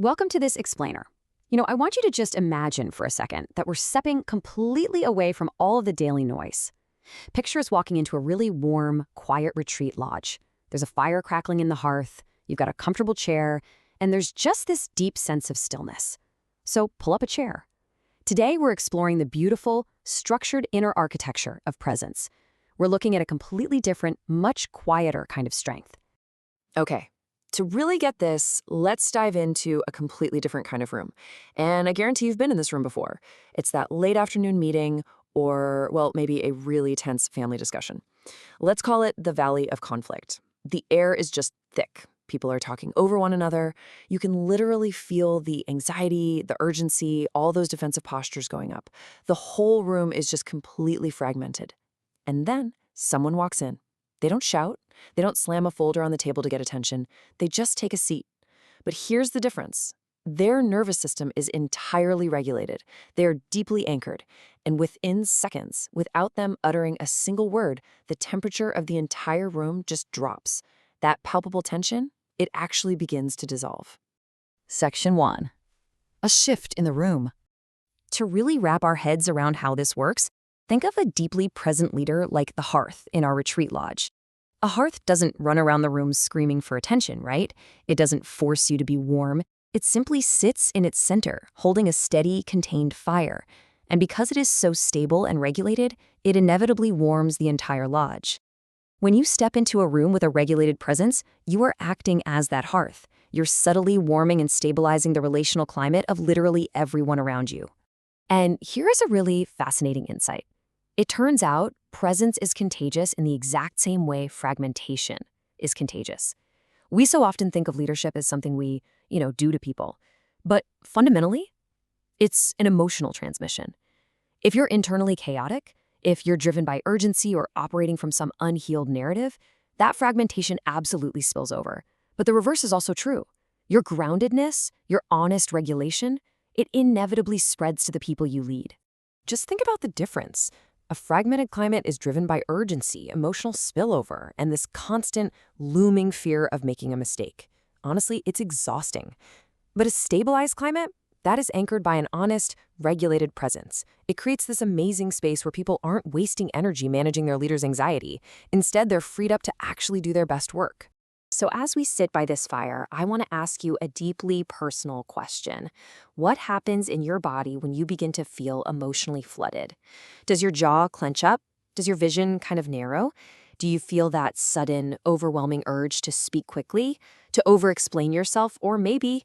Welcome to this explainer. I want you to just imagine for a second that we're stepping completely away from all of the daily noise. Picture us walking into a really warm, quiet retreat lodge. There's a fire crackling in the hearth, you've got a comfortable chair, and there's just this deep sense of stillness. So pull up a chair. Today we're exploring the beautiful, structured inner architecture of presence. We're looking at a completely different, much quieter kind of strength. Okay, to really get this, let's dive into a completely different kind of room. And I guarantee you've been in this room before. It's that late afternoon meeting or, well, maybe a really tense family discussion. Let's call it the Valley of Conflict. The air is just thick. People are talking over one another. You can literally feel the anxiety, the urgency, all those defensive postures going up. The whole room is just completely fragmented. And then someone walks in. They don't shout. They don't slam a folder on the table to get attention. They just take a seat. But here's the difference. Their nervous system is entirely regulated. They are deeply anchored. And within seconds, without them uttering a single word, the temperature of the entire room just drops. That palpable tension, it actually begins to dissolve. Section 1. A shift in the room. To really wrap our heads around how this works, think of a deeply present leader like the hearth in our retreat lodge. A hearth doesn't run around the room screaming for attention, right? It doesn't force you to be warm. It simply sits in its center, holding a steady, contained fire. And because it is so stable and regulated, it inevitably warms the entire lodge. When you step into a room with a regulated presence, you are acting as that hearth. You're subtly warming and stabilizing the relational climate of literally everyone around you. And here is a really fascinating insight. It turns out presence is contagious in the exact same way fragmentation is contagious. We so often think of leadership as something we, do to people. But fundamentally, it's an emotional transmission. If you're internally chaotic, if you're driven by urgency or operating from some unhealed narrative, that fragmentation absolutely spills over. But the reverse is also true. Your groundedness, your honest regulation, it inevitably spreads to the people you lead. Just think about the difference. A fragmented climate is driven by urgency, emotional spillover, and this constant, looming fear of making a mistake. Honestly, it's exhausting. But a stabilized climate, that is anchored by an honest, regulated presence. It creates this amazing space where people aren't wasting energy managing their leader's anxiety. Instead, they're freed up to actually do their best work. So as we sit by this fire, I want to ask you a deeply personal question. What happens in your body when you begin to feel emotionally flooded? Does your jaw clench up? Does your vision kind of narrow? Do you feel that sudden, overwhelming urge to speak quickly, to over-explain yourself, or maybe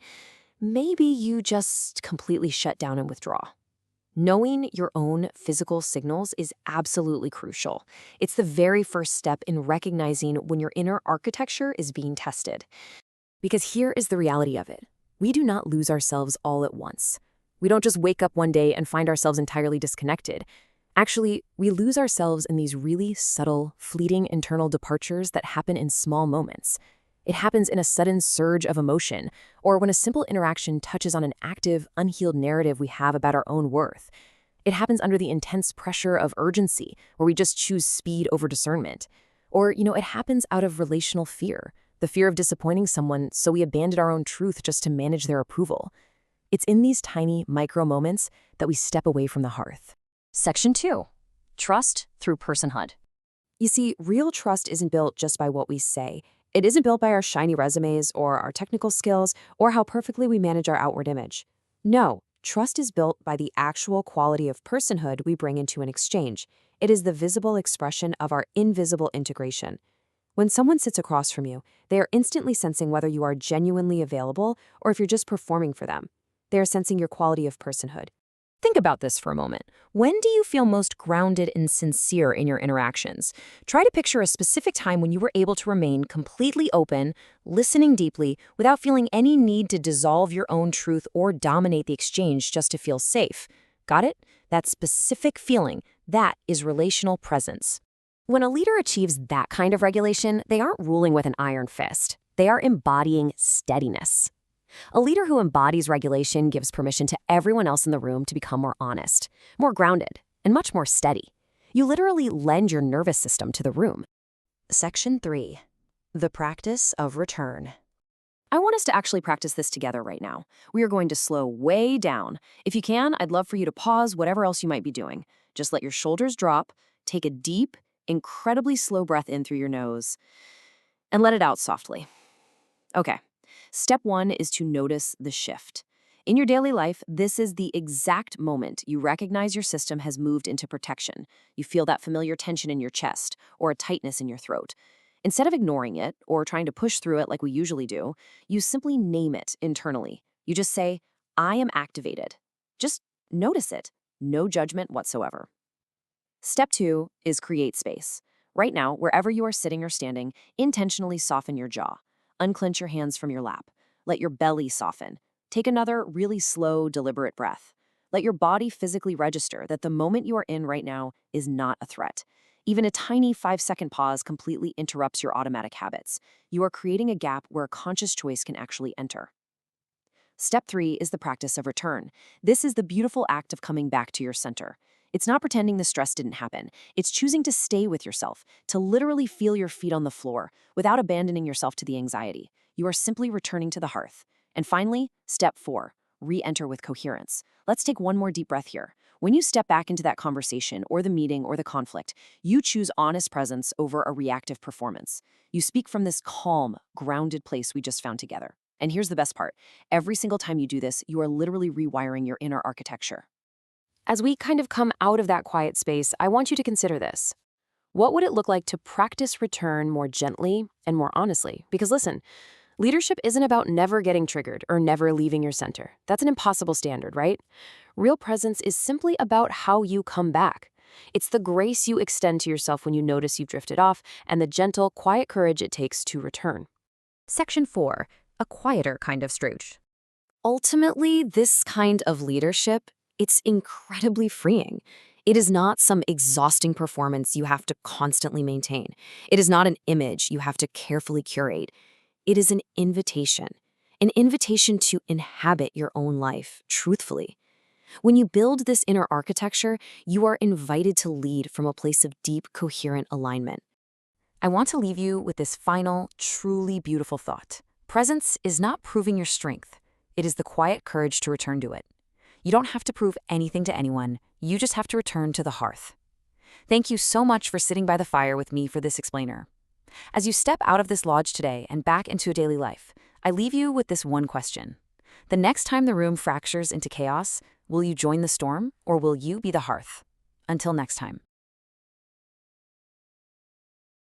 you just completely shut down and withdraw? Knowing your own physical signals is absolutely crucial. It's the very first step in recognizing when your inner architecture is being tested. Because here is the reality of it. We do not lose ourselves all at once. We don't just wake up one day and find ourselves entirely disconnected. Actually, we lose ourselves in these really subtle, fleeting internal departures that happen in small moments. It happens in a sudden surge of emotion, or when a simple interaction touches on an active, unhealed narrative we have about our own worth. It happens under the intense pressure of urgency, where we just choose speed over discernment. Or, it happens out of relational fear, the fear of disappointing someone, so we abandon our own truth just to manage their approval. It's in these tiny, micro moments that we step away from the hearth. Section 2. Trust through personhood. You see, real trust isn't built just by what we say. It isn't built by our shiny resumes or our technical skills or how perfectly we manage our outward image. No, trust is built by the actual quality of personhood we bring into an exchange. It is the visible expression of our invisible integration. When someone sits across from you, they are instantly sensing whether you are genuinely available or if you're just performing for them. They are sensing your quality of personhood. Think about this for a moment. When do you feel most grounded and sincere in your interactions? Try to picture a specific time when you were able to remain completely open, listening deeply, without feeling any need to dissolve your own truth or dominate the exchange just to feel safe. Got it? That specific feeling, that is relational presence. When a leader achieves that kind of regulation, they aren't ruling with an iron fist. They are embodying steadiness. A leader who embodies regulation gives permission to everyone else in the room to become more honest, more grounded, and much more steady. You literally lend your nervous system to the room. Section 3. The practice of return. I want us to actually practice this together right now. We are going to slow way down. If you can, I'd love for you to pause whatever else you might be doing. Just let your shoulders drop, take a deep, incredibly slow breath in through your nose, and let it out softly. Okay, step 1 is to notice the shift. In your daily life, this is the exact moment you recognize your system has moved into protection. You feel that familiar tension in your chest or a tightness in your throat. Instead of ignoring it or trying to push through it like we usually do, you simply name it internally. You just say, I am activated. Just notice it. No judgment whatsoever. Step 2 is create space. Right now, wherever you are sitting or standing, intentionally soften your jaw. Unclench your hands from your lap. Let your belly soften. Take another really slow, deliberate breath. Let your body physically register that the moment you are in right now is not a threat. Even a tiny 5-second pause completely interrupts your automatic habits. You are creating a gap where a conscious choice can actually enter. Step 3 is the practice of return. This is the beautiful act of coming back to your center. It's not pretending the stress didn't happen. It's choosing to stay with yourself, to literally feel your feet on the floor without abandoning yourself to the anxiety. You are simply returning to the hearth. And finally, step 4, re-enter with coherence. Let's take one more deep breath here. When you step back into that conversation or the meeting or the conflict, you choose honest presence over a reactive performance. You speak from this calm, grounded place we just found together. And here's the best part. Every single time you do this, you are literally rewiring your inner architecture. As we kind of come out of that quiet space, I want you to consider this. What would it look like to practice return more gently and more honestly? Because listen, leadership isn't about never getting triggered or never leaving your center. That's an impossible standard, right? Real presence is simply about how you come back. It's the grace you extend to yourself when you notice you've drifted off and the gentle, quiet courage it takes to return. Section 4, a quieter kind of Scrooge. Ultimately, this kind of leadership, it's incredibly freeing. It is not some exhausting performance you have to constantly maintain. It is not an image you have to carefully curate. It is an invitation to inhabit your own life truthfully. When you build this inner architecture, you are invited to lead from a place of deep, coherent alignment. I want to leave you with this final, truly beautiful thought. Presence is not proving your strength. It is the quiet courage to return to it. You don't have to prove anything to anyone. You just have to return to the hearth. Thank you so much for sitting by the fire with me for this explainer. As you step out of this lodge today and back into a daily life, I leave you with this one question. The next time the room fractures into chaos, will you join the storm or will you be the hearth? Until next time.